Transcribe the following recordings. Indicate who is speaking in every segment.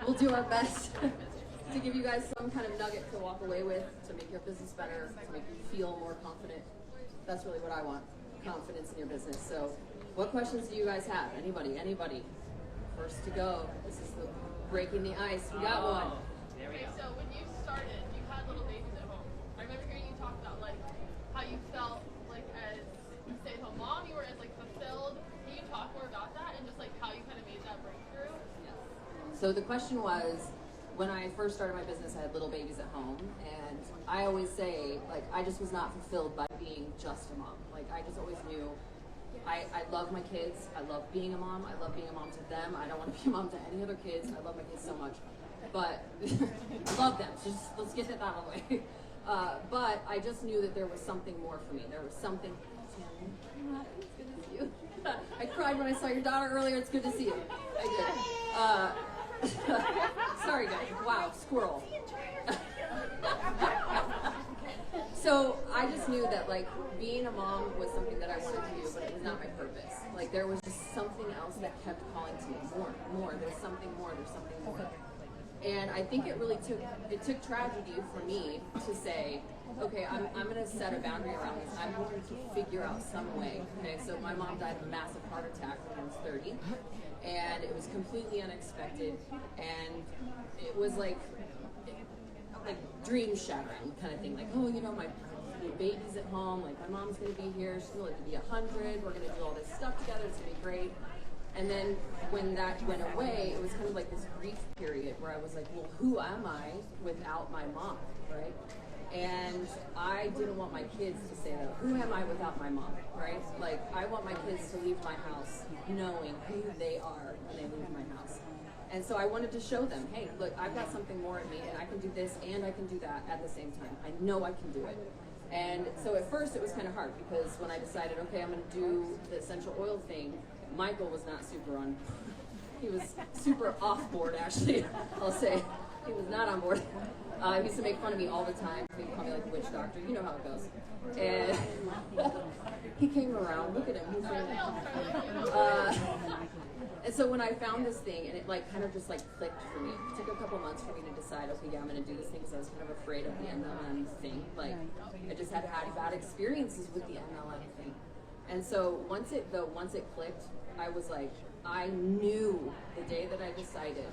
Speaker 1: we'll do our best to give you guys some kind of nugget to walk away with, to make your business better, to make you feel more confident. That's really what I want, confidence in your business. So what questions do you guys have? Anybody? First to go. This is the breaking the ice. We got one.
Speaker 2: Okay, so when you started, you had little babies at home. I remember hearing you talk about like how you felt like as a stay-at-home mom, you were as like fulfilled. Can you talk more about that and just like how you kind of made that breakthrough?
Speaker 1: Yes. So the question was, when I first started my business, I had little babies at home, and I always say, like, I just was not fulfilled by being just a mom. Like, I just always knew I love my kids. I love being a mom. I love being a mom to them. I don't want to be a mom to any other kids. I love my kids so much. But I love them. So just, let's get that out of the way. But I just knew that there was something more for me. There was something. It's good to see you. I cried when I saw your daughter earlier. It's good to see you. I did. Sorry, guys. Wow, squirrel. So I just knew that like being a mom was something that I wanted to do, but it was not my purpose. Like there was just something else that kept calling to me. More. There's something more. There's something more. And I think it really took tragedy for me to say, okay, I'm going to set a boundary around this. I'm going to figure out some way. Okay, so my mom died of a massive heart attack when I was 30, and it was completely unexpected, and it was like dream shattering kind of thing. Like, oh, you know, my baby's at home. Like my mom's going to be here. She's going to be 100. We're going to do all this stuff together. It's going to be great. And then when that went away, it was kind of like this grief period where I was like, well, who am I without my mom, right? And I didn't want my kids to say that. Who am I without my mom, right? Like, I want my kids to leave my house knowing who they are when they leave my house. And so I wanted to show them, hey, look, I've got something more in me, and I can do this and I can do that at the same time. I know I can do it. And so at first it was kind of hard because when I decided, okay, I'm going to do the essential oil thing, Michael was not super on. He was super off board, actually. I'll say he was not on board. He used to make fun of me all the time. He'd call me like a witch doctor. You know how it goes. And he came around. Look at him. He's and so when I found this thing, and it like kind of just like clicked for me. It took a couple months for me to decide, okay, yeah, I'm going to do this thing because I was kind of afraid of the MLM thing. Like I just had bad experiences with the MLM thing. And so once it clicked, I was like, I knew the day that I decided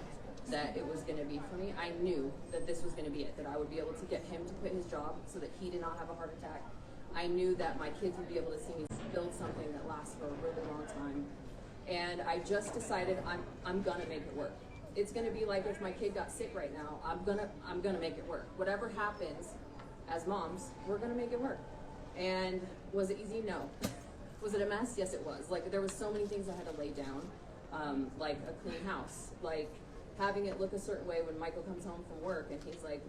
Speaker 1: that it was going to be for me, I knew that this was going to be it, that I would be able to get him to quit his job so that he did not have a heart attack. I knew that my kids would be able to see me build something that lasts for a really long time. And I just decided I'm going to make it work. It's going to be like if my kid got sick right now, I'm going to make it work. Whatever happens as moms, we're going to make it work. And was it easy? No. Was it a mess? Yes, it was. Like there was so many things I had to lay down, like a clean house, like having it look a certain way when Michael comes home from work and he's like,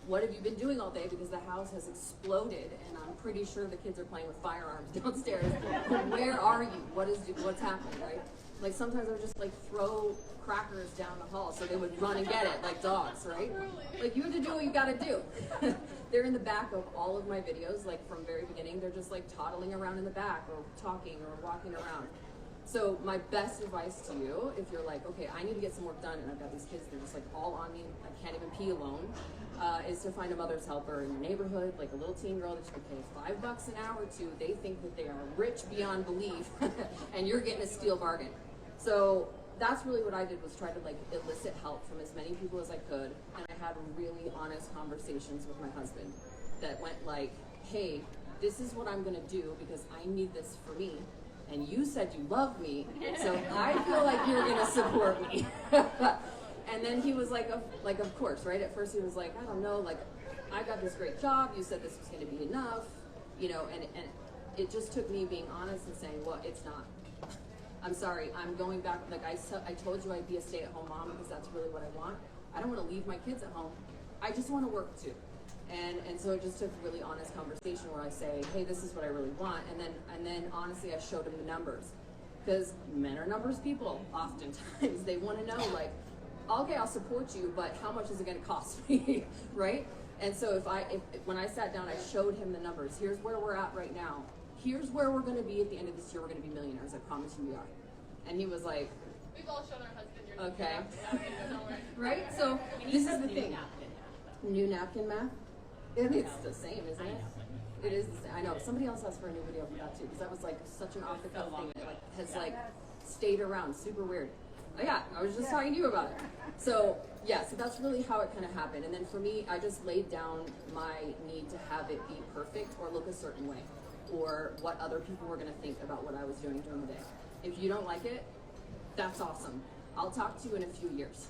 Speaker 1: what have you been doing all day? Because the house has exploded and I'm pretty sure the kids are playing with firearms downstairs. Where are you? What's happening, right? Like sometimes I would just like throw crackers down the hall so they would run and get it like dogs, right? Like you have to do what you gotta do. They're in the back of all of my videos, like from very beginning, they're just like toddling around in the back or talking or walking around. So my best advice to you, if you're like, okay, I need to get some work done and I've got these kids, they're just like all on me, I can't even pee alone, is to find a mother's helper in your neighborhood, like a little teen girl that you can pay $5 an hour to. They think that they are rich beyond belief and you're getting a steal bargain. So that's really what I did, was try to like elicit help from as many people as I could. And I had really honest conversations with my husband that went like, hey, this is what I'm gonna do because I need this for me. And you said you love me, so I feel like you're gonna support me. And then he was like, of course, right? At first he was like, I don't know, like, I got this great job, you said this was gonna be enough, you know, and it just took me being honest and saying, well, it's not. I'm sorry, I'm going back, like I told you I'd be a stay-at-home mom because that's really what I want. I don't wanna leave my kids at home. I just wanna work too. And so it just took a really honest conversation where I say, hey, this is what I really want. And then honestly, I showed him the numbers. Because men are numbers people, oftentimes. They want to know, like, okay, I'll support you, but how much is it going to cost me, right? And so when I sat down, I showed him the numbers. Here's where we're at right now. Here's where we're going to be at the end of this year. We're going to be millionaires. I promise you we are. And he was like,
Speaker 2: We've all shown our husband your
Speaker 1: Okay.
Speaker 2: napkin, don't worry.
Speaker 1: Right? So this is the thing. New napkin math? And it's the same, isn't it? It is the same. I know. Somebody else asked for a new video for that too, because that was like such an off the cuff thing that like has like stayed around. Super weird. Oh, yeah, I was just talking to you about it. So yeah, so that's really how it kind of happened. And then for me, I just laid down my need to have it be perfect or look a certain way, or what other people were going to think about what I was doing during the day. If you don't like it, that's awesome. I'll talk to you in a few years.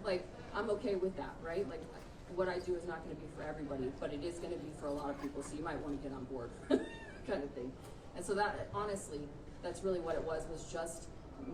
Speaker 1: Like, I'm okay with that, right? Like, what I do is not going to be for everybody, but it is going to be for a lot of people, so you might want to get on board, kind of thing. And so that, honestly, that's really what it was just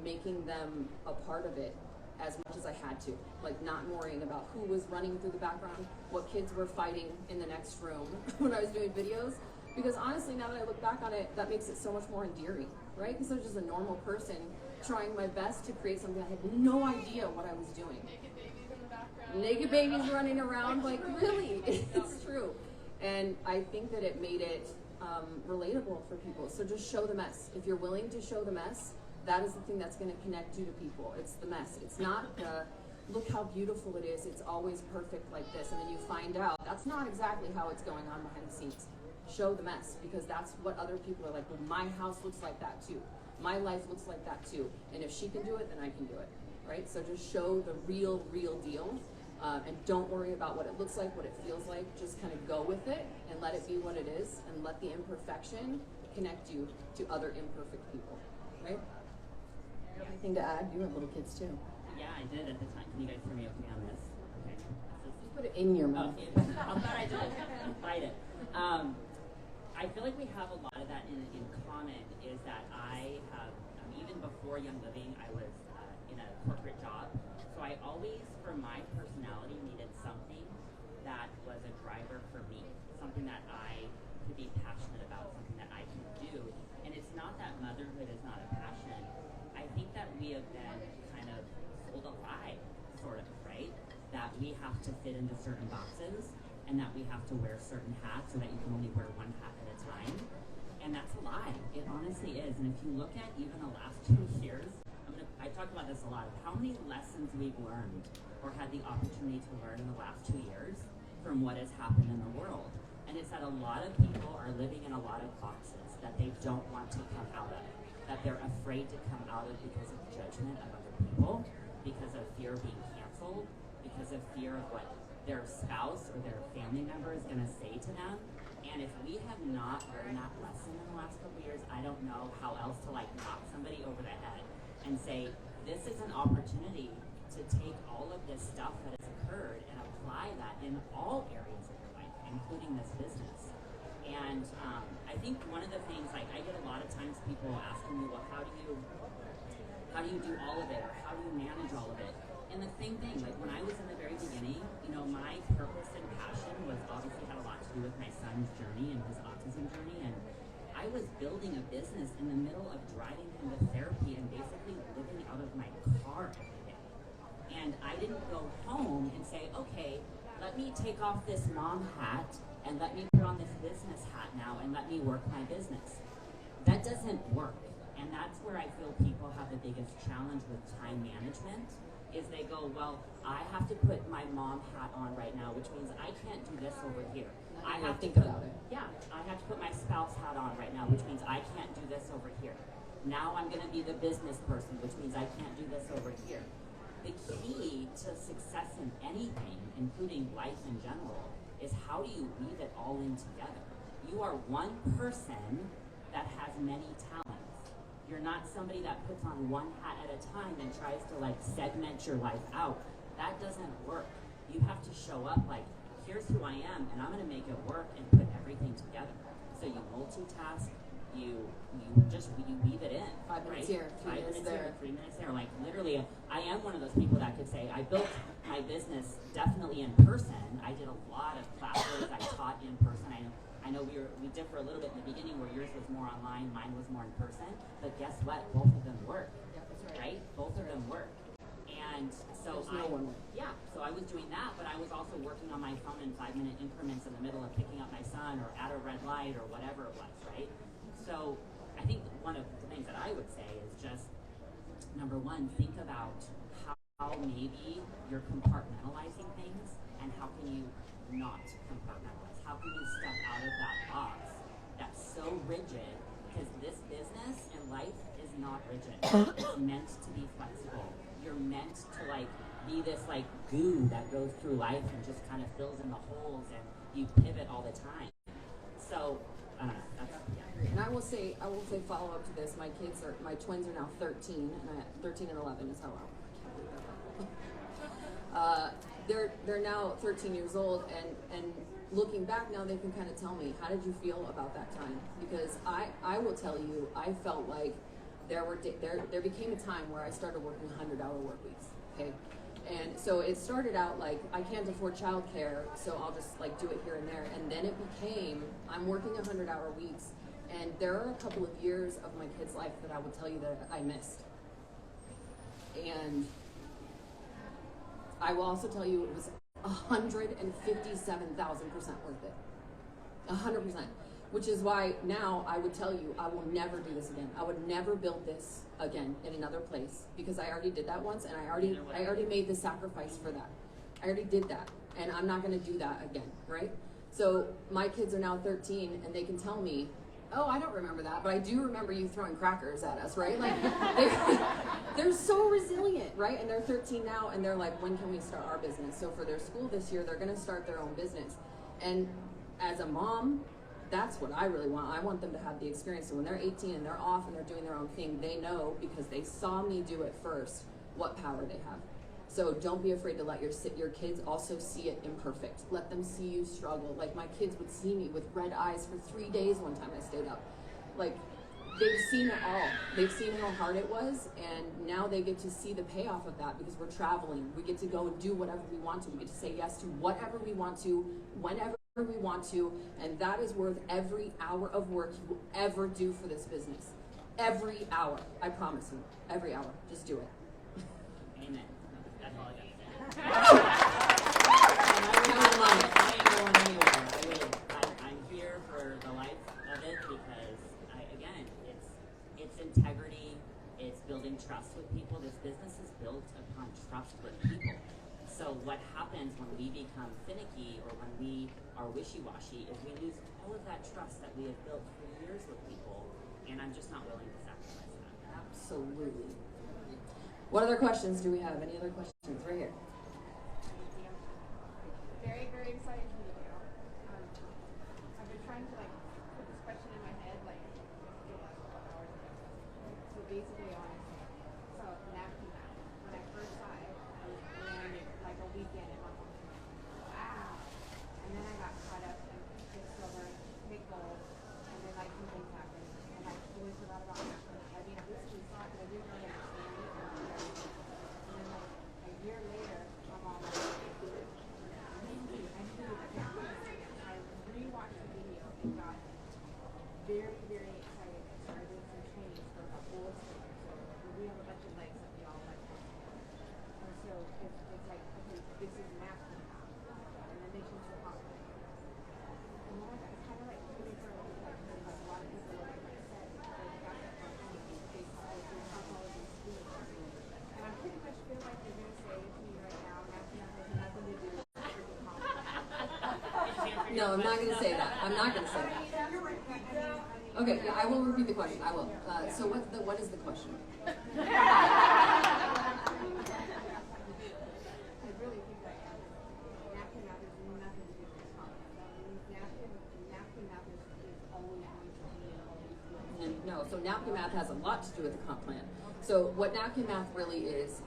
Speaker 1: making them a part of it as much as I had to. Like, not worrying about who was running through the background, what kids were fighting in the next room when I was doing videos. Because honestly, now that I look back on it, that makes it so much more endearing, right? Because I was just a normal person trying my best to create something. I had no idea what I was doing.
Speaker 2: Naked babies in the background.
Speaker 1: Naked babies running around, like really, it's true. And I think that it made it relatable for people. So just show the mess. If you're willing to show the mess, that is the thing that's going to connect you to people. It's the mess. It's not the, look how beautiful it is. It's always perfect like this. And then you find out that's not exactly how it's going on behind the scenes. Show the mess, because that's what other people are like, well, my house looks like that too. My life looks like that too. And if she can do it, then I can do it, right? So just show the real deal. And don't worry about what it looks like, what it feels like. Just kind of go with it and let it be what it is, and let the imperfection connect you to other imperfect people, right? Anything to add? You have little kids too.
Speaker 3: Yeah, I did at the time. Can you guys hear me okay on this? Okay.
Speaker 1: You put it in your mouth.
Speaker 3: I'm glad I did. Fight it. I feel like we have a lot of that in common, is that I have, even before Young Living, I was in a corporate job. So I always, for my personality, needed something that was a driver for me, something that I could be passionate about, something that I can do. And it's not that motherhood is not a passion. I think that we have been kind of sold a lie, sort of, right? That we have to fit into certain boxes, and that we have to wear certain hats, so that you can only wear one hat at a time. And that's a lie. It honestly is. And if you look at even the last 2 years, I talk about this a lot, how many lessons we've learned or had the opportunity to learn in the last 2 years from what has happened in the world. And it's that a lot of people are living in a lot of boxes that they don't want to come out of, that they're afraid to come out of because of judgment of other people, because of fear of being canceled, because of fear of what their spouse or their family member is going to say to them. And if we have not learned that lesson in the last couple of years, I don't know how else to like knock somebody over the head and say, this is an opportunity to take all of this stuff that has occurred and apply that in all areas of your life, including this business. And I think one of the things, like, I get a lot of times people asking me, well, how do you do all of it, or how do you manage all of it? And the same thing, like when I was in the very beginning, my purpose and passion was obviously had a lot to do with my son's journey and his autism journey. And I was building a business in the middle of driving him to therapy and basically living out of my car every day. And I didn't go home and say, okay, let me take off this mom hat and let me put on this business hat now and let me work my business. That doesn't work. And that's where I feel people have the biggest challenge with time management, is they go, well, I have to put my mom hat on right now, which means I can't do this over here. I have to
Speaker 1: think about it.
Speaker 3: Yeah, I have to put my spouse hat on right now, which means I can't do this over here. Now I'm going to be the business person, which means I can't do this over here. The key to success in anything, including life in general, is how do you weave it all in together? You are one person that has many talents. You're not somebody that puts on one hat at a time and tries to like segment your life out. That doesn't work. You have to show up like, here's who I am, and I'm going to make it work and put everything together. So you multitask, you weave it in.
Speaker 1: 5 minutes
Speaker 3: right?
Speaker 1: here, 3
Speaker 3: 5
Speaker 1: minutes
Speaker 3: minutes
Speaker 1: there.
Speaker 3: here, 3 minutes there. Like literally, I am one of those people that could say I built my business definitely in person. I did a lot of classes. I taught in person. I know we differ a little bit in the beginning, where yours was more online, mine was more in person. But guess what? Both of them work.
Speaker 1: Yeah, that's
Speaker 3: Right? Both of them work. And so
Speaker 1: There's no one way.
Speaker 3: yeah, so I was doing that, but I was also working on my phone in 5-minute increments in the middle of picking up my son or at a red light or whatever it was, right? So I think one of the things that I would say is just number one, think about how maybe you're compartmentalizing things, and how can you not compartmentalize? How can you step out of that box that's so rigid? Because this business and life is not rigid. It's meant to be flexible. You're meant to like be this like goo that goes through life and just kind of fills in the holes, and you pivot all the time. So
Speaker 1: and I will say follow up to this. My twins are now 13, and 13 and 11 is how old. They're now 13 years old, and looking back now, they can kind of tell me, how did you feel about that time? Because I will tell you, I felt like there became a time where I started working 100-hour work weeks. Okay. And so it started out like, I can't afford childcare, so I'll just like do it here and there. And then it became, I'm working 100-hour weeks, and there are a couple of years of my kid's life that I will tell you that I missed. And I will also tell you it was 157,000% worth it. 100%. Which is why now I would tell you, I will never do this again. I would never build this again in another place, because I already did that once, and I already made the sacrifice for that. I already did that, and I'm not going to do that again, right? So my kids are now 13, and they can tell me, oh, I don't remember that, but I do remember you throwing crackers at us, right? Like, they're so resilient, right? And they're 13 now, and they're like, when can we start our business? So for their school this year, they're going to start their own business. And as a mom, that's what I really want. I want them to have the experience. So when they're 18 and they're off and they're doing their own thing, they know, because they saw me do it first, what power they have. So don't be afraid to let your kids also see it imperfect. Let them see you struggle. Like, my kids would see me with red eyes for 3 days one time I stayed up. Like, they've seen it all. They've seen how hard it was, and now they get to see the payoff of that, because we're traveling. We get to go and do whatever we want to. We get to say yes to whatever we want to, whenever we want to, and that is worth every hour of work you will ever do for this business. Every hour. I promise you. Every hour. Just do it.
Speaker 3: Amen. That's all I got to say. I ain't going anywhere. I'm here for the life of it, because it's integrity, it's building trust with people. This business is built upon trust with people. So what happens when we become finicky, or when we are wishy-washy, is we lose all of that trust that we have built for years with people, and I'm just not willing to sacrifice that.
Speaker 1: Absolutely. What other questions do we have? Any other questions? Right here.
Speaker 4: Very, very exciting video. I've been trying to put this question in my head for the last couple hours. So basically, napkin map. When I first saw it, I was wearing it like a weekend, and my mom was like, wow. And then I got caught up in pick silver, pick gold, and then some things happened, and I totally forgot about napkin. I mean, I basically saw it, but I didn't really understand it. And then a year later, my mom was like, I rewatched the video and got very, very excited and started doing some training for a whole sticker. So we have a bunch of legs that we all like. And so it's like, okay, this is napkin now. And then they change the hot. And then I kind of really started a lot of people, like I said, they got that from based on psychology school. And I pretty much feel like they're going to say to me right now, napkin has nothing to do with
Speaker 1: No, I'm not going to say that. I'm not going to say that. Okay, yeah, I will repeat the question. I will. So what is the question?
Speaker 4: I really think that napkin map has nothing to do with this concept. Napkin map is always going to be in all these fields.
Speaker 1: No, so napkin math has a lot to do with the comp plan. So what napkin math really is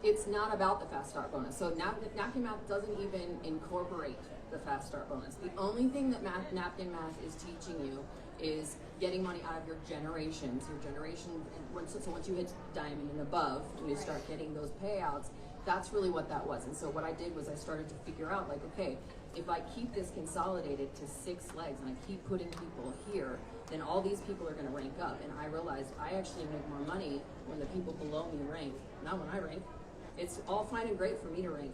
Speaker 1: it's not about the fast start bonus. So napkin math doesn't even incorporate the fast start bonus. The only thing that napkin math is teaching you is getting money out of your generations. Your generation, so once you hit diamond and above, and you start getting those payouts, that's really what that was. And so what I did was I started to figure out, okay, if I keep this consolidated to 6 legs and I keep putting people here, then all these people are going to rank up. And I realized I actually make more money when the people below me rank, not when I rank. It's all fine and great for me to rank.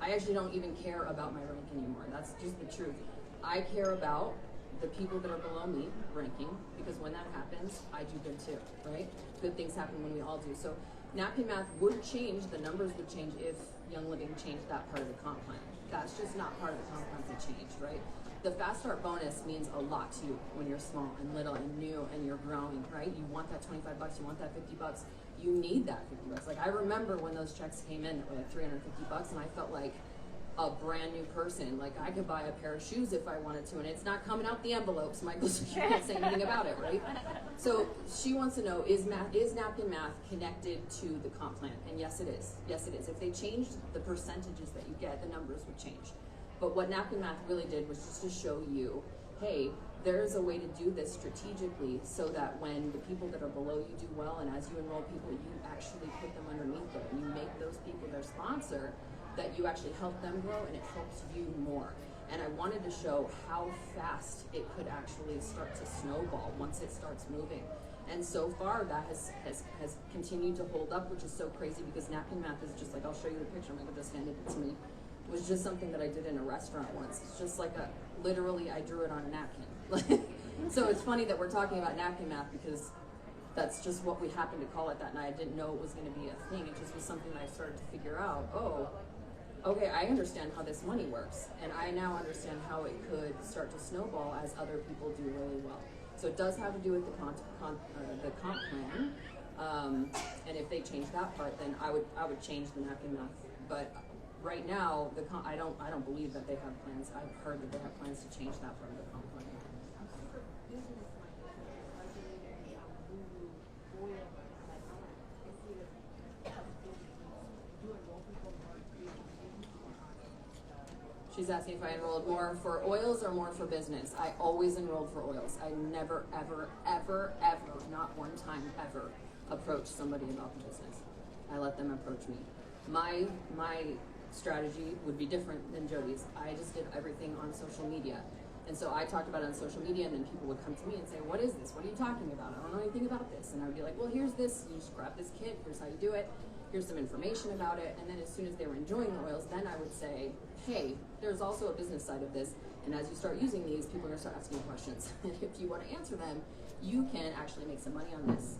Speaker 1: I actually don't even care about my rank anymore. That's just the truth. I care about the people that are below me ranking, because when that happens, I do good too, right? Good things happen when we all do. So napkin math would change, the numbers would change if Young Living changed that part of the comp plan. That's just not part of the comp plan to change, right? The fast start bonus means a lot to you when you're small and little and new and you're growing, right? You want that $25, you want that $50. You need that $50. Like I remember when those checks came in that were like $350 and I felt like a brand new person. Like I could buy a pair of shoes if I wanted to, and it's not coming out the envelopes, Michael, so she can't say anything about it, right? So she wants to know, is napkin math connected to the comp plan? And yes it is. Yes it is. If they changed the percentages that you get, the numbers would change. But what napkin math really did was just to show you, hey, there's a way to do this strategically so that when the people that are below you do well, and as you enroll people, you actually put them underneath there and you make those people their sponsor, that you actually help them grow and it helps you more. And I wanted to show how fast it could actually start to snowball once it starts moving. And so far that has continued to hold up, which is so crazy because napkin math is just like, I'll show you the picture, Michael just handed it to me. It was just something that I did in a restaurant once. It's just like literally I drew it on a napkin. So it's funny that we're talking about napkin math because that's just what we happened to call it that night. I didn't know it was going to be a thing. It just was something that I started to figure out. Oh, okay, I understand how this money works, and I now understand how it could start to snowball as other people do really well. So it does have to do with the comp plan, and if they change that part, then I would change the napkin math. But right now, I don't believe that they have plans. I've heard that they have plans to change that part of the comp plan. She's asking if I enrolled more for oils or more for business. I always enrolled for oils. I never, ever, ever, ever, not one time ever, approached somebody about the business. I let them approach me. My strategy would be different than Jodie's. I just did everything on social media. And so I talked about it on social media, and then people would come to me and say, what is this? What are you talking about? I don't know anything about this. And I would be like, well, here's this. You just grab this kit. Here's how you do it. Here's some information about it. And then as soon as they were enjoying the oils, then I would say, hey, there's also a business side of this. And as you start using these, people are going to start asking you questions. And if you want to answer them, you can actually make some money on this.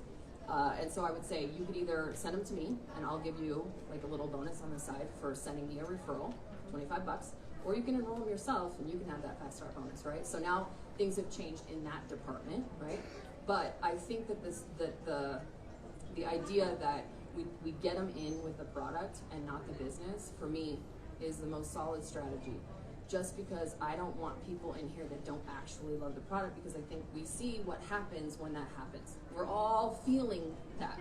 Speaker 1: And so I would say you could either send them to me, and I'll give you like a little bonus on the side for sending me a referral, $25, or you can enroll them yourself, and you can have that fast start bonus, right? So now things have changed in that department, right? But I think that the idea that we get them in with the product and not the business, for me, is the most solid strategy. Just because I don't want people in here that don't actually love the product, because I think we see what happens when that happens. We're all feeling that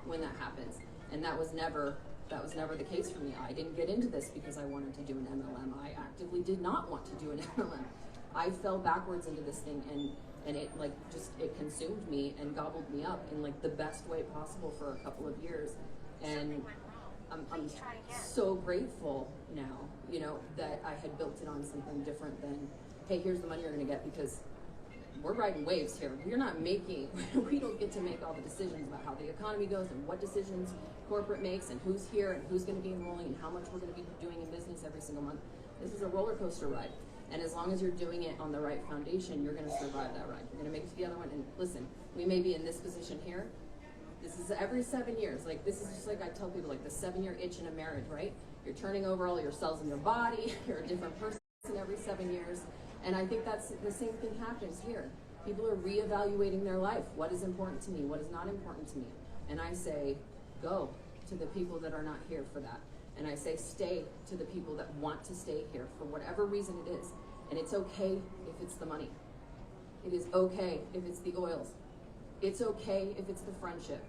Speaker 1: when that happens. And that was never the case for me. I didn't get into this because I wanted to do an MLM. I actively did not want to do an MLM. I fell backwards into this thing, and it it consumed me and gobbled me up in like the best way possible for a couple of years. And I'm so grateful now, that I had built it on something different than, hey, here's the money you're going to get, because we're riding waves here. We don't get to make all the decisions about how the economy goes and what decisions corporate makes and who's here and who's going to be enrolling and how much we're going to be doing in business every single month. This is a roller coaster ride. And as long as you're doing it on the right foundation, you're going to survive that ride. You're going to make it to the other one. And listen, we may be in this position here. This is every 7 years. Like, this is just like I tell people, like the 7-year itch in a marriage, right? You're turning over all your cells in your body. You're a different person every 7 years. And I think that's the same thing happens here. People are reevaluating their life. What is important to me? What is not important to me? And I say, go to the people that are not here for that. And I say, stay to the people that want to stay here for whatever reason it is. And it's okay if it's the money. It is okay if it's the oils. It's okay if it's the friendship.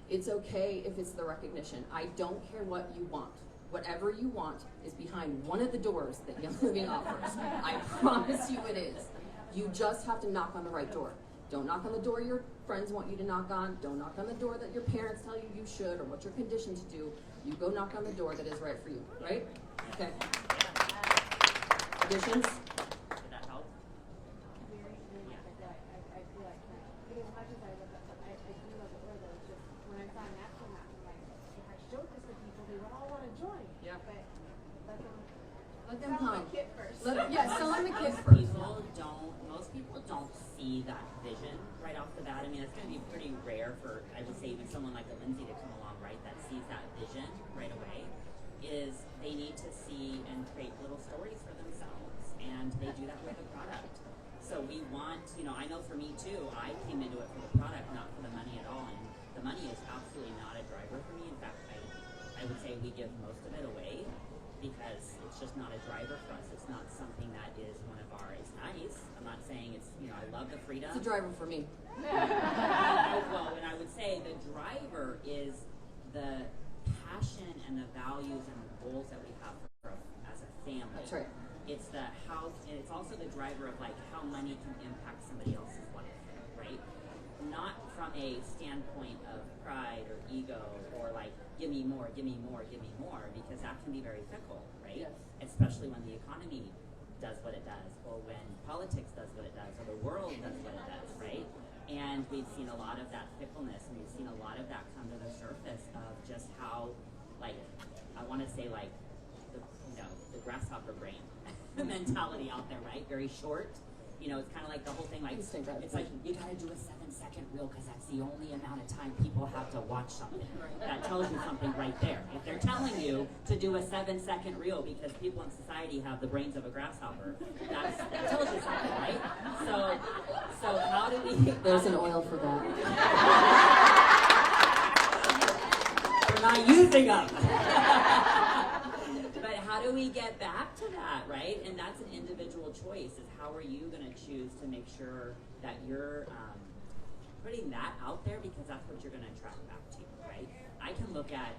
Speaker 1: It's okay if it's the recognition. I don't care what you want. Whatever you want is behind one of the doors that Young Living offers. I promise you it is. You just have to knock on the right door. Don't knock on the door your friends want you to knock on. Don't knock on the door that your parents tell you should or what you're conditioned to do. You go knock on the door that is right for you, right? Okay. Additions?
Speaker 3: Did that help?
Speaker 4: Very, very I feel like because as much as I love that, I do love the oil. It's just when I saw napkin math, I'm like, if I showed this to people, they would all want to join.
Speaker 1: Yeah.
Speaker 4: But let them
Speaker 1: Let them
Speaker 4: sell
Speaker 1: come.
Speaker 4: the kit first.
Speaker 1: Sell them the kit
Speaker 3: Most
Speaker 1: first.
Speaker 3: people someone like a Lindsay to come along, right, that sees that vision right away, is they need to see and create little stories for themselves, and they do that with the product. So we want, I know for me too, I came into it for the product, not for the money at all, and the money is absolutely not a driver for me. In fact, I would say we give most of it away because it's just not a driver for us. It's not something that is one of our, it's nice. I'm not saying it's, I love the freedom.
Speaker 1: It's a driver for me.
Speaker 3: Well, and I would say the driver is the passion and the values and the goals that we have as a family.
Speaker 1: That's right.
Speaker 3: It's the how, and it's also the driver of like how money can impact somebody else's life, right? Not from a standpoint of pride or ego or like give me more, give me more, give me more, because that can be very fickle, right?
Speaker 1: Yes.
Speaker 3: Especially when the economy does what it does, or when politics does what it does, or the world does what it does, right? And we've seen a lot of that fickleness, and we've seen a lot of that come to the surface of just how, like, I want to say like the grasshopper brain mentality out there, right? Very short. It's kind of like the whole thing, like, it's like, you gotta do a 7-second reel because that's the only amount of time people have to watch something. That tells you something right there. If they're telling you to do a 7-second reel because people in society have the brains of a grasshopper, that tells you something, right? So how do we...
Speaker 1: There's an oil for that.
Speaker 3: We're not using them. But how do we get back to that, right? And that's an individual choice, is how are you going to choose to make sure that you're putting that out there, because that's what you're going to attract back to, right? I can look at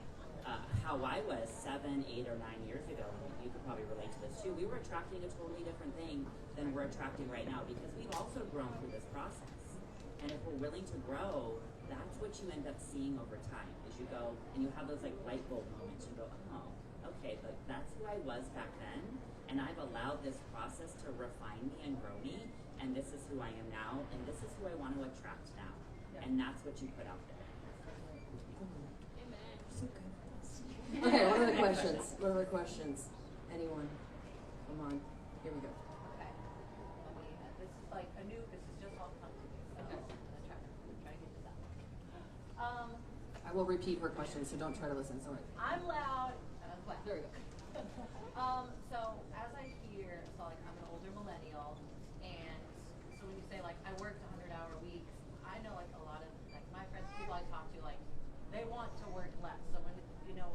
Speaker 3: how I was 7, 8, or 9 years ago, and you could probably relate to this too. We were attracting a totally different thing than we're attracting right now, because we've also grown through this process. And if we're willing to grow, that's what you end up seeing over time, as you go, and you have those like light bulb moments. You go, oh, okay, but that's who I was back then, and I've allowed this process to refine me and grow me, and this is who I am now, and this is who I want to attract now. And that's what you put out there.
Speaker 2: Amen.
Speaker 1: So good. Okay, what are the questions? What are the questions? Anyone? Come on. Here we go.
Speaker 5: Okay. This is like this is just all content. So
Speaker 1: Okay.
Speaker 5: I'm gonna try to get to that.
Speaker 1: I will repeat her question, so don't try to listen. Sorry.
Speaker 5: I'm loud and I'm glad.
Speaker 1: There we go.
Speaker 5: So as I hear, so like I'm an older millennial, and so when you say like I worked 100-hour weeks, I know like a lot of like my friends, people I talk to, like they want to work less. So when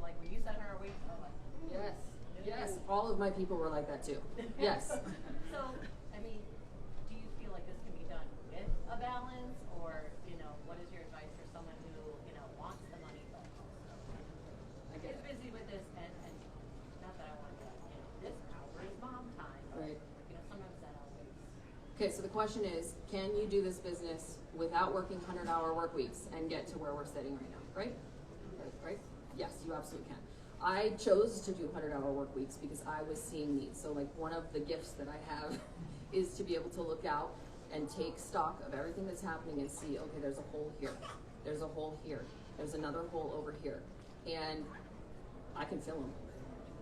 Speaker 5: like when you said her weeks, I was like,
Speaker 1: Yes. Yes. All of my people were like that too. Yes.
Speaker 5: So I mean, do you feel like this can be done with a balance, or what is your advice for someone who wants the money but also
Speaker 1: I get
Speaker 5: is
Speaker 1: it.
Speaker 5: busy with this and not that I want to this hour is mom time, but
Speaker 1: Right.
Speaker 5: sometimes that outweighs.
Speaker 1: Okay, so the question is, can you do this business without working 100-hour work weeks and get to where we're sitting right now, right? Right? Yes, you absolutely can. I chose to do 100-hour work weeks because I was seeing needs. So like one of the gifts that I have is to be able to look out and take stock of everything that's happening and see, okay, there's a hole here. There's a hole here. There's another hole over here. And I can fill them.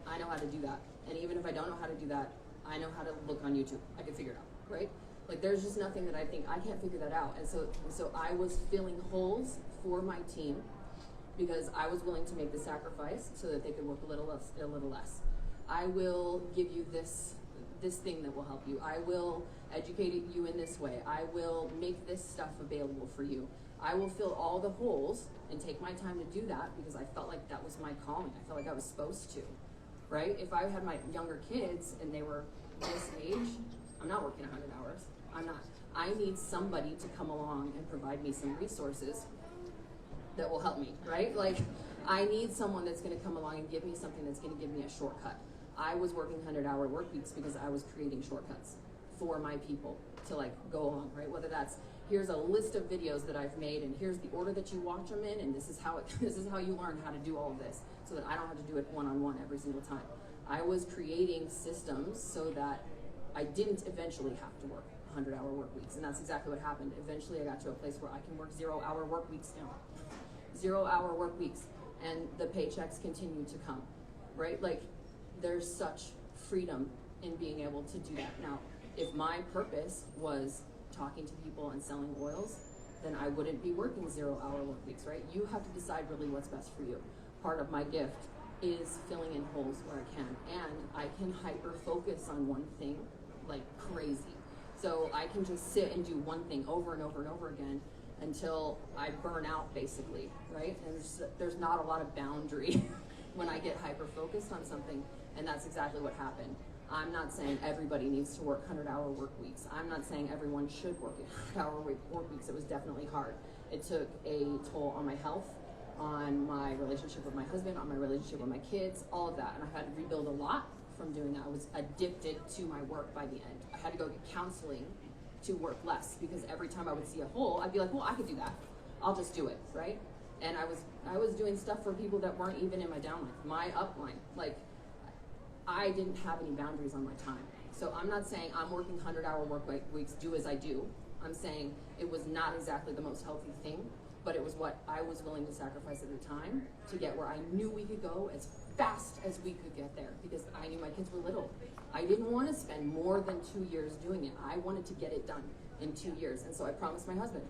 Speaker 1: I know how to do that. And even if I don't know how to do that, I know how to look on YouTube. I can figure it out, right? Like there's just nothing that I think I can't figure that out. And so I was filling holes for my team because I was willing to make the sacrifice so that they could work a little less. I will give you this thing that will help you. I will educate you in this way. I will make this stuff available for you. I will fill all the holes and take my time to do that because I felt like that was my calling. I felt like I was supposed to, right? If I had my younger kids and they were this age, I'm not working 100 hours. I'm not. I need somebody to come along and provide me some resources that will help me, right? Like, I need someone that's going to come along and give me something that's going to give me a shortcut. I was working 100-hour work weeks because I was creating shortcuts for my people to like go along, right? Whether that's here's a list of videos that I've made and here's the order that you watch them in, and this is how you learn how to do all of this so that I don't have to do it one-on-one every single time. I was creating systems so that I didn't eventually have to work 100-hour work weeks, and that's exactly what happened. Eventually I got to a place where I can work 0-hour work weeks now. 0-hour work weeks, and the paychecks continue to come, right? Like, there's such freedom in being able to do that. Now, if my purpose was talking to people and selling oils, then I wouldn't be working 0-hour work weeks, right? You have to decide really what's best for you. Part of my gift is filling in holes where I can, and I can hyper focus on one thing like crazy. So I can just sit and do one thing over and over and over again until I burn out, basically, right? And there's not a lot of boundary when I get hyper focused on something, and that's exactly what happened. I'm not saying everybody needs to work 100-hour work weeks. I'm not saying everyone should work 100-hour work weeks. It was definitely hard. It took a toll on my health, on my relationship with my husband, on my relationship with my kids, all of that. And I had to rebuild a lot from doing that. I was addicted to my work by the end. I had to go get counseling to work less, because every time I would see a hole, I'd be like, well, I could do that. I'll just do it, right? And I was doing stuff for people that weren't even in my downline, my upline. Like, I didn't have any boundaries on my time. So I'm not saying I'm working 100-hour work weeks, do as I do. I'm saying it was not exactly the most healthy thing, but it was what I was willing to sacrifice at the time to get where I knew we could go as fast as we could get there, because I knew my kids were little. I didn't want to spend more than 2 years doing it. I wanted to get it done in 2 years. And so I promised my husband,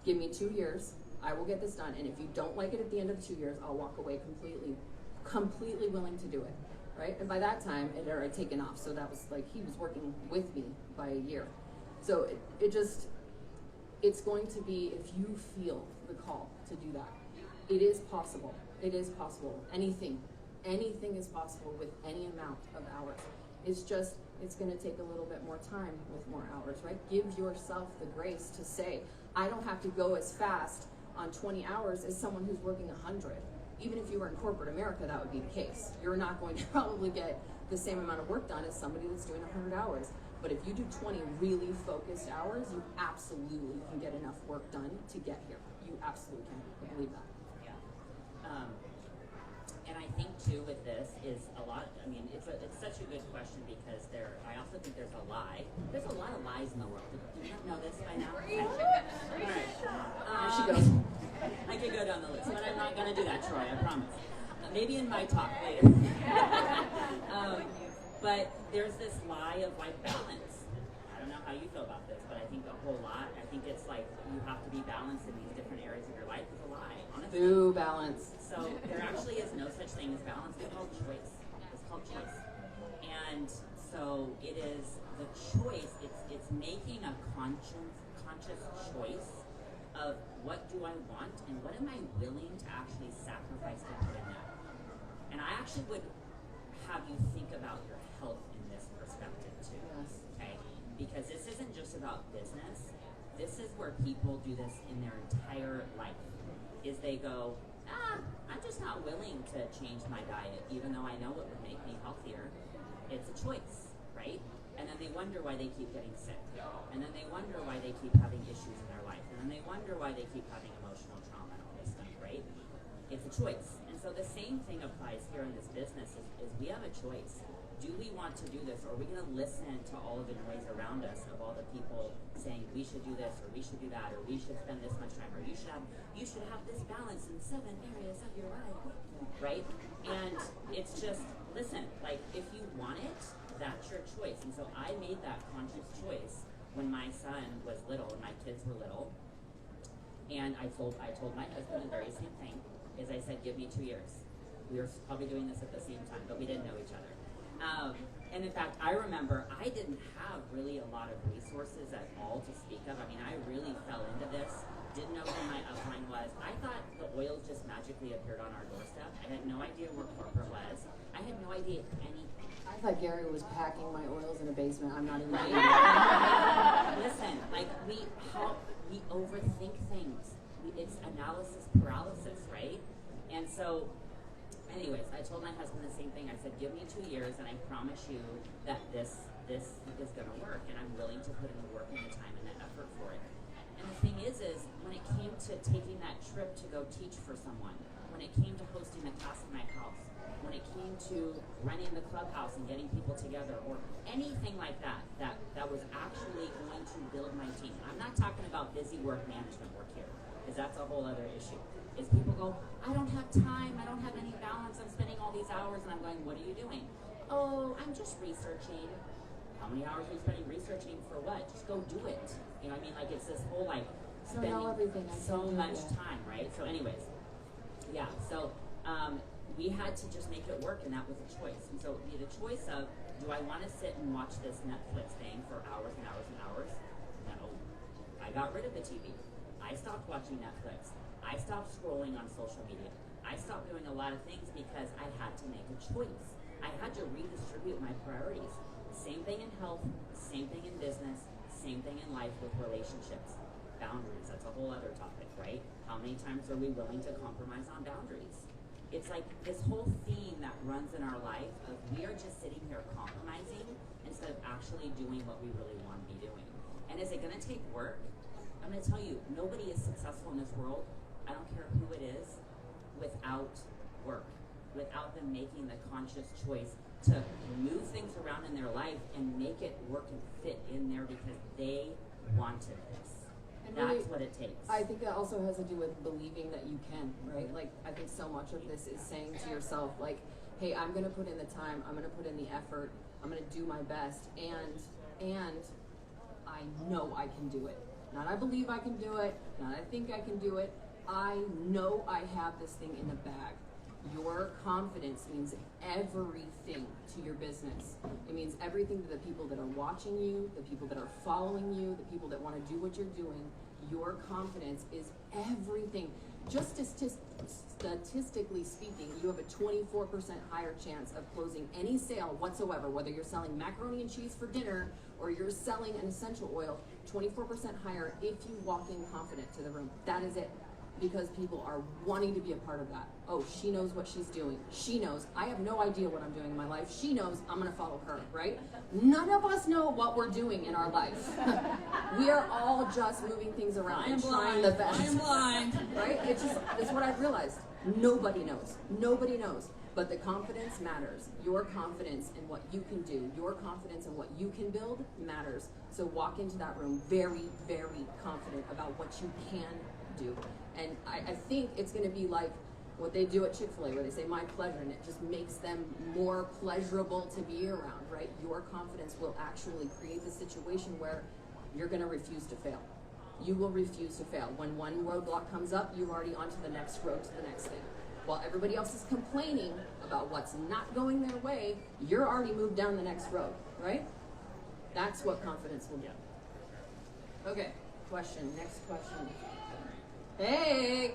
Speaker 1: give me 2 years, I will get this done. And if you don't like it at the end of 2 years, I'll walk away completely willing to do it, right? And by that time, it had already taken off. So that was like, he was working with me by a year. So it's going to be, if you feel the call to do that, it is possible. It is possible. Anything is possible with any amount of hours. It's just, it's going to take a little bit more time with more hours, right? Give yourself the grace to say, I don't have to go as fast on 20 hours as someone who's working 100. Even if you were in corporate America, that would be the case. You're not going to probably get the same amount of work done as somebody that's doing 100 hours. But if you do 20 really focused hours, you absolutely can get enough work done to get here. You absolutely can. I believe that.
Speaker 3: Yeah. And I think too with this is a lot, I mean, it's such a good question, because I also think there's a lie. There's a lot of lies in the world. Do you know this by now? Okay. All right.
Speaker 1: There she goes.
Speaker 3: I could go down the list, but I'm not going to do that, Troy, I promise. Maybe in my talk later. But there's this lie of like balance. I don't know how you feel about this, but I think a whole lot. I think it's like you have to be balanced in these different areas of your life is a lie, honestly.
Speaker 1: Boo, balance.
Speaker 3: So there actually is no such thing as balance. It's called choice. It's called choice. And so it is the choice. It's making a conscious choice of what do I want and what am I willing to actually sacrifice to put in that. And I actually would have you think about your health in this perspective too.
Speaker 1: Yes.
Speaker 3: Okay? Because this isn't just about business. This is where people do this in their entire life. Is they go, I'm just not willing to change my diet, even though I know it would make me healthier. It's a choice, right? And then they wonder why they keep getting sick. And then they wonder why they keep having issues in their life. And then they wonder why they keep having emotional trauma and all this stuff, right? It's a choice. And so the same thing applies here in this business is we have a choice. Do we want to do this, or are we going to listen to all of the noise around us of all the people saying we should do this, or we should do that, or we should spend this much time, or you should have this balance in 7 areas of your life, right? And it's just, listen, like, if you want it, that's your choice. And so I made that conscious choice when my son was little and my kids were little. And I told my husband the very same thing, is I said, give me 2 years. We were probably doing this at the same time, but we didn't know each other. And in fact, I remember I didn't have really a lot of resources at all to speak of. I mean, I really fell into this, didn't know who my upline was. I thought the oils just magically appeared on our doorstep. I had no idea where corporate was. I had no idea anything.
Speaker 1: I thought Gary was packing my oils in a basement. I'm not even kidding.
Speaker 3: Listen, like we overthink things. It's analysis paralysis, right? And so, anyways, I told my husband the same thing. I said, give me 2 years, and I promise you that this is going to work, and I'm willing to put in the work and the time and the effort for it. And the thing is when it came to taking that trip to go teach for someone, when it came to hosting a class in my house, when it came to running the clubhouse and getting people together, or anything like that was actually going to build my team. I'm not talking about busy work management work here, because that's a whole other issue. Is people go, I don't have time, I don't have any balance, I'm spending all these hours, and I'm going, what are you doing? Oh, I'm just researching. How many hours are you spending researching for what? Just go do it. You know what I mean? Like, it's this whole, like, spending
Speaker 1: everything.
Speaker 3: so much time, right? So anyways, yeah, so we had to just make it work, and that was a choice. And so the choice of, do I want to sit and watch this Netflix thing for hours and hours and hours? No. I got rid of the TV. I stopped watching Netflix. I stopped scrolling on social media. I stopped doing a lot of things because I had to make a choice. I had to redistribute my priorities. Same thing in health, same thing in business, same thing in life with relationships. Boundaries, that's a whole other topic, right? How many times are we willing to compromise on boundaries? It's like this whole theme that runs in our life of we are just sitting here compromising instead of actually doing what we really want to be doing. And is it going to take work? I'm going to tell you, nobody is successful in this world, I don't care who it is, without work, without them making the conscious choice to move things around in their life and make it work and fit in there because they wanted this.
Speaker 1: And
Speaker 3: That's
Speaker 1: really,
Speaker 3: what it takes.
Speaker 1: I think that also has to do with believing that you can, right? Like, I think so much of this is saying to yourself, like, hey, I'm going to put in the time, I'm going to put in the effort, I'm going to do my best, and I know I can do it. Not I believe I can do it, not I think I can do it, I know I have this thing in the bag. Your confidence means everything to your business. It means everything to the people that are watching you, the people that are following you, the people that want to do what you're doing. Your confidence is everything. Just statistically speaking, you have a 24% higher chance of closing any sale whatsoever, whether you're selling macaroni and cheese for dinner or you're selling an essential oil, 24% higher if you walk in confident to the room. That is it. Because people are wanting to be a part of that. Oh, she knows what she's doing. She knows. I have no idea what I'm doing in my life. She knows I'm going to follow her, right? None of us know what we're doing in our life. We are all just moving things around and trying the best.
Speaker 3: I am blind.
Speaker 1: Right? It's what I've realized. Nobody knows. Nobody knows. But the confidence matters. Your confidence in what you can do, your confidence in what you can build matters. So walk into that room very, very confident about what you can do. And I think it's going to be like what they do at Chick-fil-A, where they say my pleasure, and it just makes them more pleasurable to be around, right? Your confidence will actually create the situation where you're going to refuse to fail. You will refuse to fail. When one roadblock comes up, you're already onto the next road to the next thing. While everybody else is complaining about what's not going their way, you're already moved down the next road, right? That's what confidence will get. Okay, question, next question. Hey!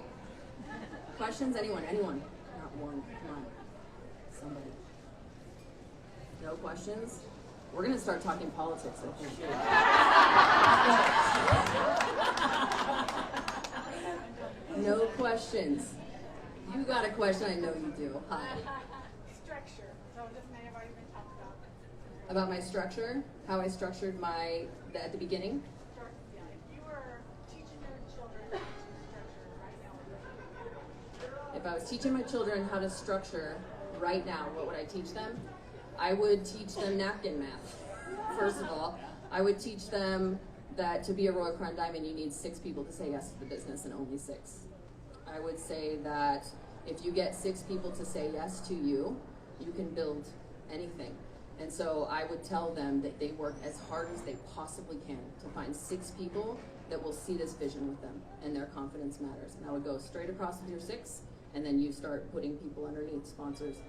Speaker 1: Questions? Anyone? Not one. Come on. Somebody. No questions? We're going to start talking politics, I think. No questions. You got a question? I know you do. Hi.
Speaker 4: Structure. So this may have already been talked about.
Speaker 1: About my structure? How I structured at the beginning?
Speaker 4: Yeah, if you were teaching your children how to structure right now, what would you do?
Speaker 1: If I was teaching my children how to structure right now, what would I teach them? I would teach them napkin math. First of all, I would teach them that to be a Royal Crown Diamond, you need 6 people to say yes to the business, and only 6. I would say that if you get 6 people to say yes to you, you can build anything. And so I would tell them that they work as hard as they possibly can to find 6 people that will see this vision with them, and their confidence matters. And I would go straight across with your 6, and then you start putting people underneath, sponsors.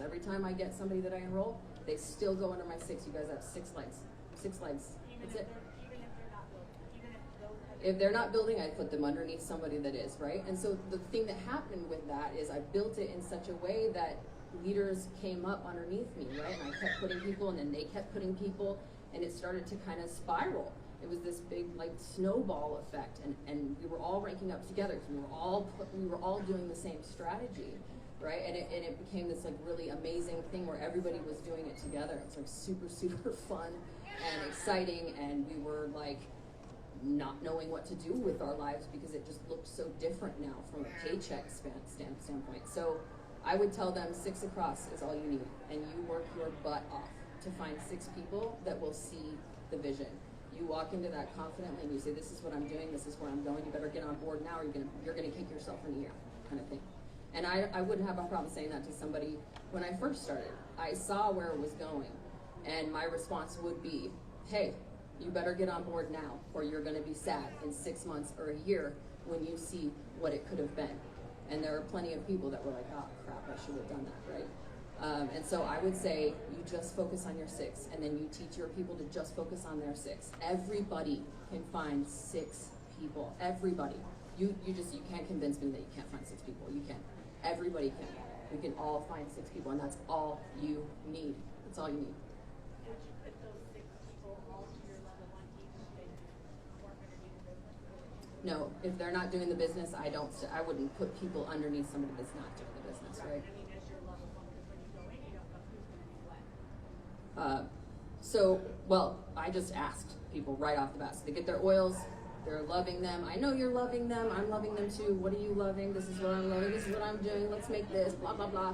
Speaker 1: Every time I get somebody that I enroll, they still go under my 6. You guys have 6 legs. 6 legs. That's it.
Speaker 4: Even if they're not building, even if those
Speaker 1: If they're not building, I put them underneath somebody that is, right? And so the thing that happened with that is I built it in such a way that leaders came up underneath me, right? And I kept putting people, and then they kept putting people, and it started to kind of spiral. It was this big like snowball effect, and we were all ranking up together because we were all doing the same strategy, right? And it became this like really amazing thing where everybody was doing it together. It's like super fun and exciting, and we were like not knowing what to do with our lives because it just looked so different now from a paycheck standpoint. So I would tell them 6 across is all you need, and you work your butt off to find 6 people that will see the vision. You walk into that confidently and you say, this is what I'm doing, this is where I'm going, you better get on board now or you're gonna kick yourself in the ear, kind of thing. And I wouldn't have a problem saying that to somebody when I first started. I saw where it was going, and my response would be, hey, You better get on board now, or you're going to be sad in 6 months or a year when you see what it could have been. And there are plenty of people that were like, oh crap, I should have done that, right? And so I would say you just focus on your 6, and then you teach your people to just focus on their 6. Everybody can find 6 people. Everybody. You can't convince me that you can't find 6 people. You can. Everybody can. We can all find 6 people, and that's all you need. That's all you need.
Speaker 4: Would you put those 6 people all to your level 1 team if they weren't going to do the business?
Speaker 1: No, if they're not doing the business, I wouldn't put people underneath somebody that's not doing the business, right?
Speaker 4: I mean, as your level 1, because when you go in, you don't know who's going to be what.
Speaker 1: I just asked people right off the bat. So they get their oils, they're loving them. I know you're loving them. I'm loving them too. What are you loving? This is what I'm loving. This is what I'm doing. Let's make this, blah, blah, blah.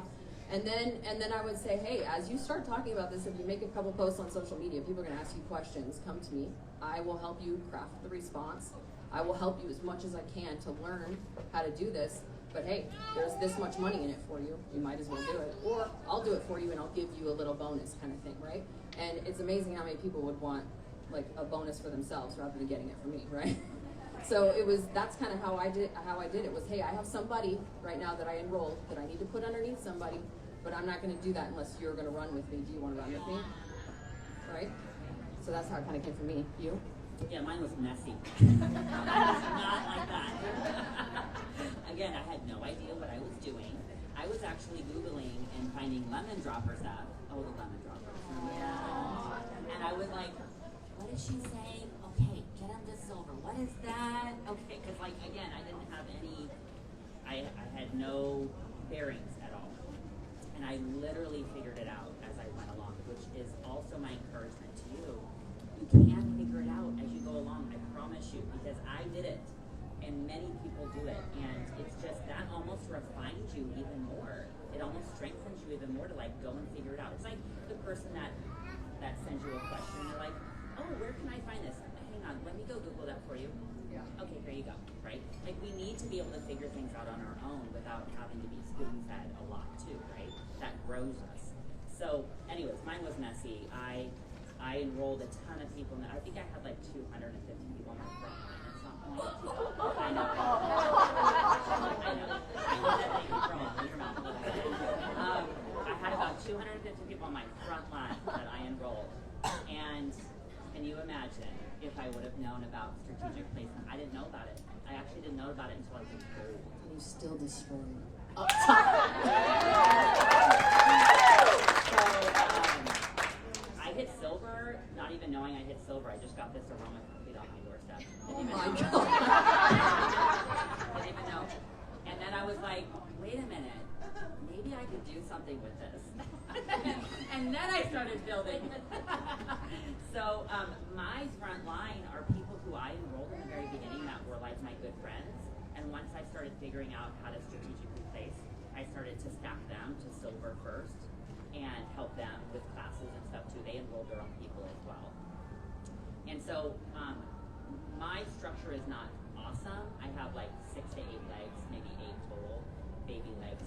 Speaker 1: And then I would say, hey, as you start talking about this, if you make a couple posts on social media, people are going to ask you questions. Come to me. I will help you craft the response. I will help you as much as I can to learn how to do this. But hey, there's this much money in it for you. You might as well do it. Or I'll do it for you and I'll give you a little bonus kind of thing, right? And it's amazing how many people would want like a bonus for themselves rather than getting it from me, right? So that's kind of how I did it was, hey, I have somebody right now that I enrolled that I need to put underneath somebody, but I'm not going to do that unless you're going to run with me. Do you want to run with me? Right? So that's how it kind of came from me. You?
Speaker 3: Yeah, mine was messy. Not like that. Again, I had no idea what I was doing. I was actually Googling and finding lemon dropper stuff. Oh, the lemon droppers. Yeah. And I was like, what is she saying? Okay, get them to silver. What is that? Okay, because like, again, I didn't have any, I had no bearings at all. And I literally figured it out as I went along, which is also my encouragement to you. You can figure it out as you go along, I promise you, because I did it. And many people do it, and it's just that almost refines you even more. It almost strengthens you even more to like go and figure it out. It's like the person that sends you a question, and they're like, oh, where can I find this? Hang on, let me go Google that for you. Yeah. Okay, here you go, right? Like we need to be able to figure things out on our own without having to be spoon-fed a lot too, right? That grows us. So anyways, mine was messy. I enrolled a ton of people, and I think I had like 250 people on my front line. I know. I had about 250 people on my front line that I enrolled. And can you imagine if I would have known about strategic placement? I didn't know about it. I actually didn't know about it until I was third.
Speaker 1: You still destroyed me.
Speaker 3: I hit silver, not even knowing I hit silver. I just got this aroma complete on my doorstep.
Speaker 1: Oh my God.
Speaker 3: Didn't even know. And then I was like, wait a minute, maybe I could do something with this. And then I started building. So my front line are people who I enrolled in the very beginning that were like my good friends. And once I started figuring out how to strategically place, I started to stack them to silver first and help them with classes and stuff too. They enrolled their own people as well. And so my structure is not awesome. I have like 6 to 8 legs, maybe 8 total baby legs.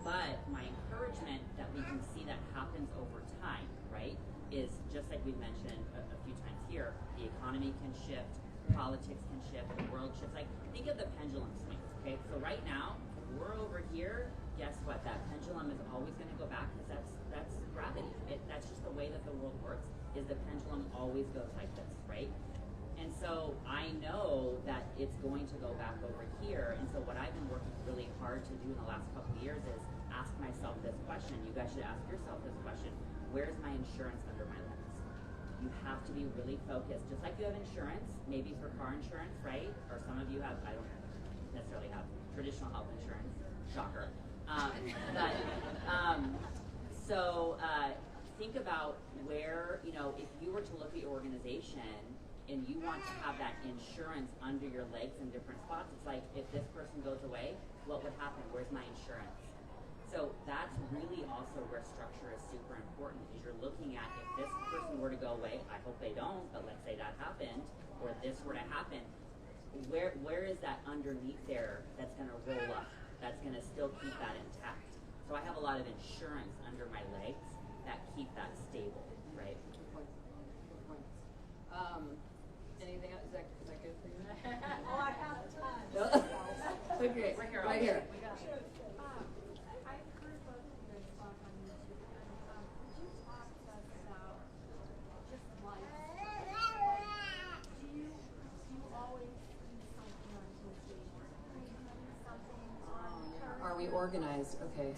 Speaker 3: But my encouragement that we can see that happens over time, right, is just like we mentioned a few times here, the economy can shift, politics can shift, the world shifts. Like, think of the pendulum swings, okay? So right now, we're over here, guess what? That pendulum is always going to go back because that's gravity. That's just the way that the world works, is the pendulum always goes like this, right? And so I know that it's going to go back over here. And so what I've been working really hard to do in the last couple of years is ask myself this question. You guys should ask yourself this question. Where's my insurance under my lens? You have to be really focused. Just like you have insurance, maybe for car insurance, right? Or some of you have, I don't necessarily have traditional health insurance. Shocker. Think about where, if you were to look at your organization and you want to have that insurance under your legs in different spots, it's like, if this person goes away, what would happen? Where's my insurance? So that's really also where structure is super important, is you're looking at, if this person were to go away, I hope they don't, but let's say that happened, or this were to happen, where is that underneath there that's going to roll up, that's going to still keep that intact? So I have a lot of insurance under my legs that keep that stable, right?
Speaker 1: Good point. Anything else? Is that good for you?
Speaker 4: Oh, I have time.
Speaker 1: Okay,
Speaker 3: We're here.
Speaker 1: right here.
Speaker 5: We got it.
Speaker 4: I've heard both of you guys talk on YouTube, and could you talk to us about just life? Do you always do something on Tuesday? Do you do something on Thursday?
Speaker 1: Are we organized? Okay.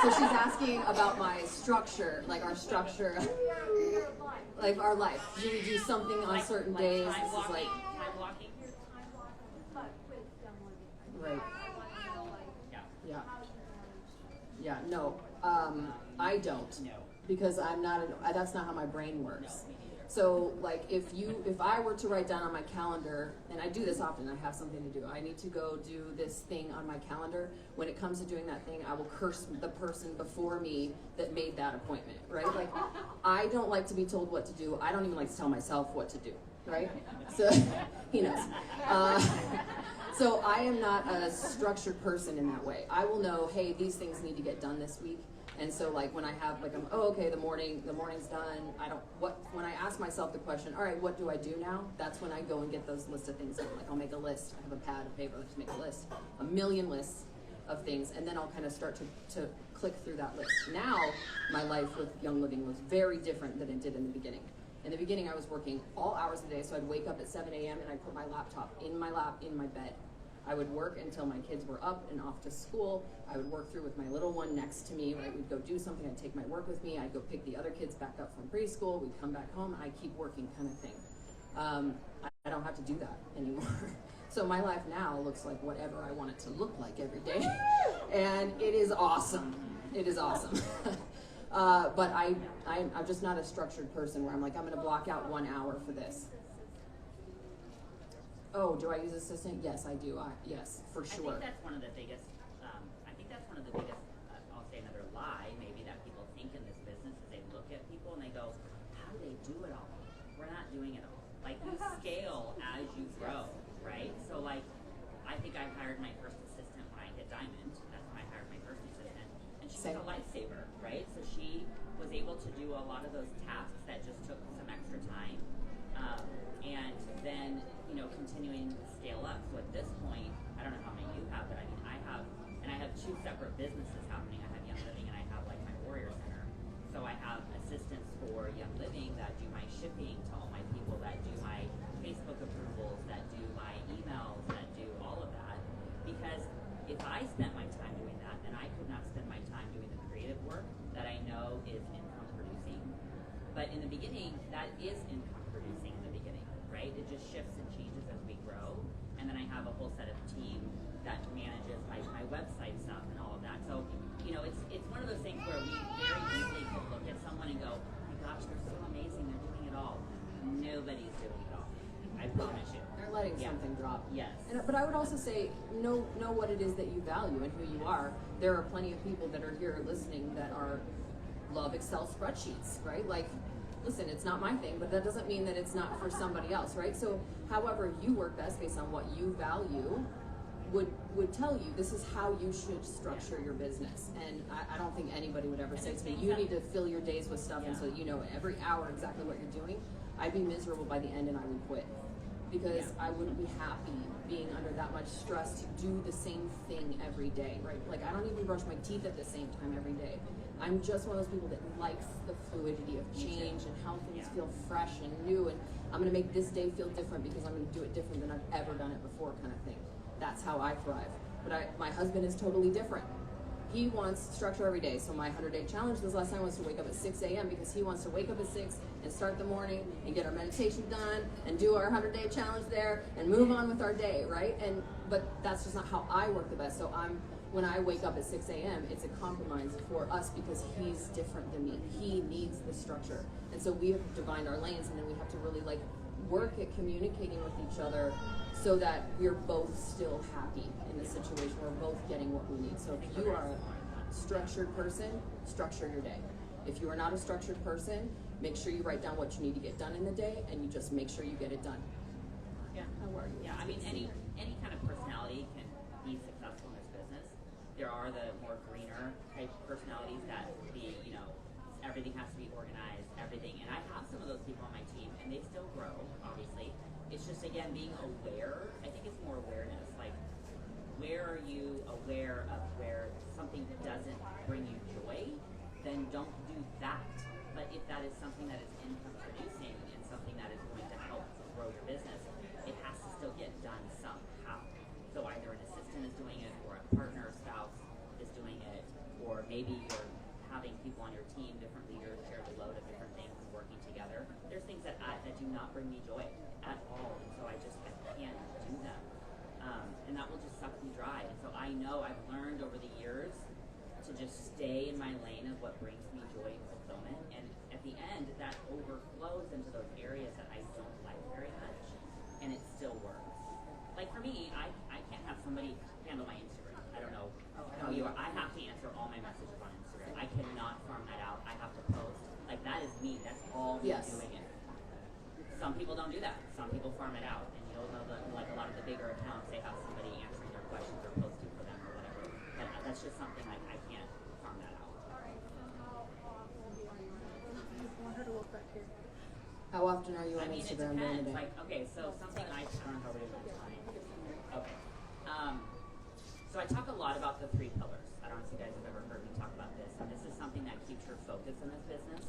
Speaker 1: So she's asking about my structure, like our structure,
Speaker 4: Your life.
Speaker 1: like our life. Do we do something on certain days?
Speaker 3: Time
Speaker 1: This is
Speaker 3: blocking.
Speaker 1: like,
Speaker 3: Time blocking.
Speaker 4: Your time block, but with Young Living.
Speaker 1: Right.
Speaker 4: I want to know, like,
Speaker 3: Yeah.
Speaker 1: yeah,
Speaker 4: how you manage that.
Speaker 1: yeah. No, I don't.
Speaker 3: No.
Speaker 1: Because I'm not. That's not how my brain works.
Speaker 3: No, me neither.
Speaker 1: So, like, if I were to write down on my calendar, and I do this often, I have something to do. I need to go do this thing on my calendar. When it comes to doing that thing, I will curse the person before me that made that appointment, right? Like, I don't like to be told what to do. I don't even like to tell myself what to do, right? So, he knows. So I am not a structured person in that way. I will know, hey, these things need to get done this week. And so, like, when I have, like, okay, the morning's done. When I ask myself the question, all right, what do I do now? That's when I go and get those list of things. Like, I'll make a list. I have a pad of paper. Let's make a list, a million lists of things, and then I'll kind of start to click through that list. Now, my life with Young Living was very different than it did in the beginning. In the beginning, I was working all hours of the day, so I'd wake up at 7 a.m. and I'd put my laptop in my lap in my bed. I would work until my kids were up and off to school. I would work through with my little one next to me, right? We'd go do something. I'd take my work with me. I'd go pick the other kids back up from preschool. We'd come back home, and I'd keep working kind of thing. I don't have to do that anymore. So my life now looks like whatever I want it to look like every day. And it is awesome. It is awesome. But I'm just not a structured person where I'm like, I'm going to block out 1 hour for this. Oh, do I use assistant? Yes, I do. Yes, for sure.
Speaker 3: I think that's one of the biggest. I'll say another lie, maybe that people think in this business is they look at people and they go, "How do they do it all?" We're not doing it all. Like, you scale as you grow, right? So, like, I think I hired my first assistant when I hit Diamond. That's when I hired my first assistant, and she was a lifesaver, right? So she was able to do a lot of those tasks that just took some extra time, and then, continuing to scale up. So at this point, I don't know how many you have, but I mean, I have two separate businesses happening. I have Young Living and I have, like, my Warrior Center. So I have assistants for Young Living that do my shipping to all my people, that do my Facebook approvals, that do my emails, that do all of that. Because if I spent my time doing that, then I could not spend my time doing the creative work that I know is income producing. But in the beginning, that is income producing in the beginning, right? It just shifts and changes as we grow. And then I have a whole set of team that manages my website stuff and all of that. So, it's one of those things where we very easily can look at someone and go, oh my gosh, they're so amazing, they're doing it all. Nobody's doing it all. I promise you.
Speaker 1: They're letting something drop.
Speaker 3: Yes.
Speaker 1: But I would also say, know what it is that you value and who you are. There are plenty of people that are here listening that love Excel spreadsheets, right? Like, listen, it's not my thing, but that doesn't mean that it's not for somebody else, right? So however you work best based on what you value would tell you this is how you should structure your business. And I don't think anybody would ever say to me, you need to fill your days with stuff and so you know every hour exactly what you're doing. I'd be miserable by the end and I would quit. Because I wouldn't be happy being under that much stress to do the same thing every day, right? Like, I don't even brush my teeth at the same time every day. I'm just one of those people that likes the fluidity of change and how things feel fresh and new, and I'm gonna make this day feel different because I'm gonna do it different than I've ever done it before, kind of thing. That's how I thrive. But my husband is totally different. He wants structure every day. So my 100-day challenge this last time was to wake up at 6 a.m. because he wants to wake up at 6 and start the morning and get our meditation done and do our 100-day challenge there and move on with our day, right? But that's just not how I work the best. So when I wake up at 6 a.m., it's a compromise for us because he's different than me. He needs the structure. And so we have to find our lanes, and then we have to really work at communicating with each other so that we're both still happy in the situation. We're both getting what we need. So if you are a structured person, structure your day. If you are not a structured person, make sure you write down what you need to get done in the day, and you just make sure you get it done.
Speaker 3: Yeah.
Speaker 1: How are you?
Speaker 3: Yeah, I mean, any kind of personality can be successful in this business. There are the more greener type personalities that be, everything has to be organized, everything. And I have some of those people on my team, and they still grow, obviously. It's just, again, being aware. I think it's more awareness. Like, where are you aware of where something doesn't bring you joy? Then don't do that. But if that is something that is income producing and something that is going to help grow your business, it has to still get done somehow. So either an assistant is doing it, or a partner or spouse is doing it, or maybe you're having people on your team, different leaders, share the load of different things and working together. There's things that do not bring me joy at all, and so I can't do them. And that will just suck me dry. And so I know I've learned over the years to just stay in my lane of what brings me joy and fulfillment. And at the end, that overflows into those areas that I don't like very much, and it still works. Like for me, I can't have somebody handle my Instagram. I don't know how you are. I have to answer all my messages on Instagram. I cannot farm that out. I have to post. Like that is me. That's all me doing it. Some people don't do that. Some people farm it out, and you'll know that like a lot of the bigger accounts, they have somebody answering their questions or posting for them or whatever. But that's just something like I can't farm that out.
Speaker 1: How often are you on
Speaker 3: It
Speaker 1: Instagram during the
Speaker 3: depends.
Speaker 1: day?
Speaker 3: Like, okay, so something I don't know how we're doing this time. Okay. So I talk a lot about the 3 pillars. I don't know if you guys have ever heard me talk about this, and this is something that keeps your focus in this business.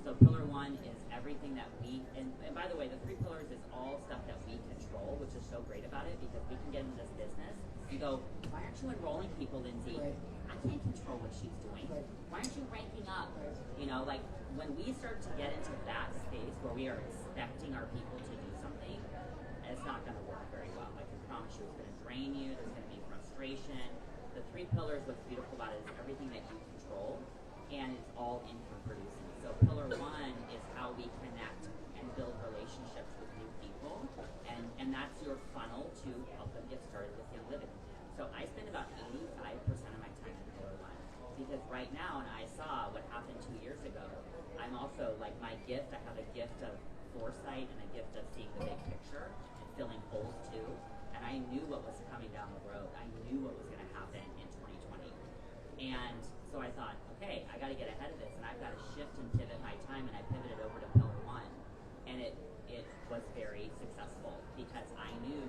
Speaker 3: So pillar 1 is everything that we, and by the way, the 3 pillars is all stuff that we control, which is so great about it because we can get into this business and go, why aren't you enrolling people, Lindsay?
Speaker 1: Right.
Speaker 3: I can't control what she's doing.
Speaker 1: Right.
Speaker 3: Why aren't you ranking up? You know, like when we start to get into that space where we are expecting our people to do something, it's not going to work very well. I can promise you it's going to drain you. There's going to be frustration. The 3 pillars, what's beautiful about it is everything that you control, and it's all income producing. So pillar 1 is how we connect and build relationships with new people, and that's your funnel to help them get started with Young Living. So I spend about 85% of my time in pillar 1 because right now, and I saw what happened 2 years ago, I'm also like my gift, I have a gift of foresight and a gift of seeing the big picture and filling holes too. And I knew what was coming down the road. I knew what was going to happen in 2020. And so I thought, okay, I got to get ahead of this, and I've got to shift and pivot my time, and I pivoted over to pillar 1. And it was very successful because I knew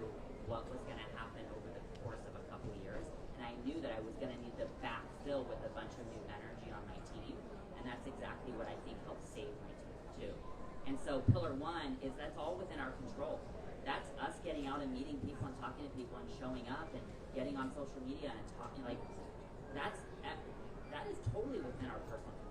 Speaker 3: what was going to happen over the course of a couple of years, and I knew that I was going to need to backfill with a bunch of new energy on my team, and that's exactly what I think helped save my team too. And so pillar 1 is that's all within our control. That's us getting out and meeting people and talking to people and showing up and getting on social media and talking. Like that is totally within our personal control.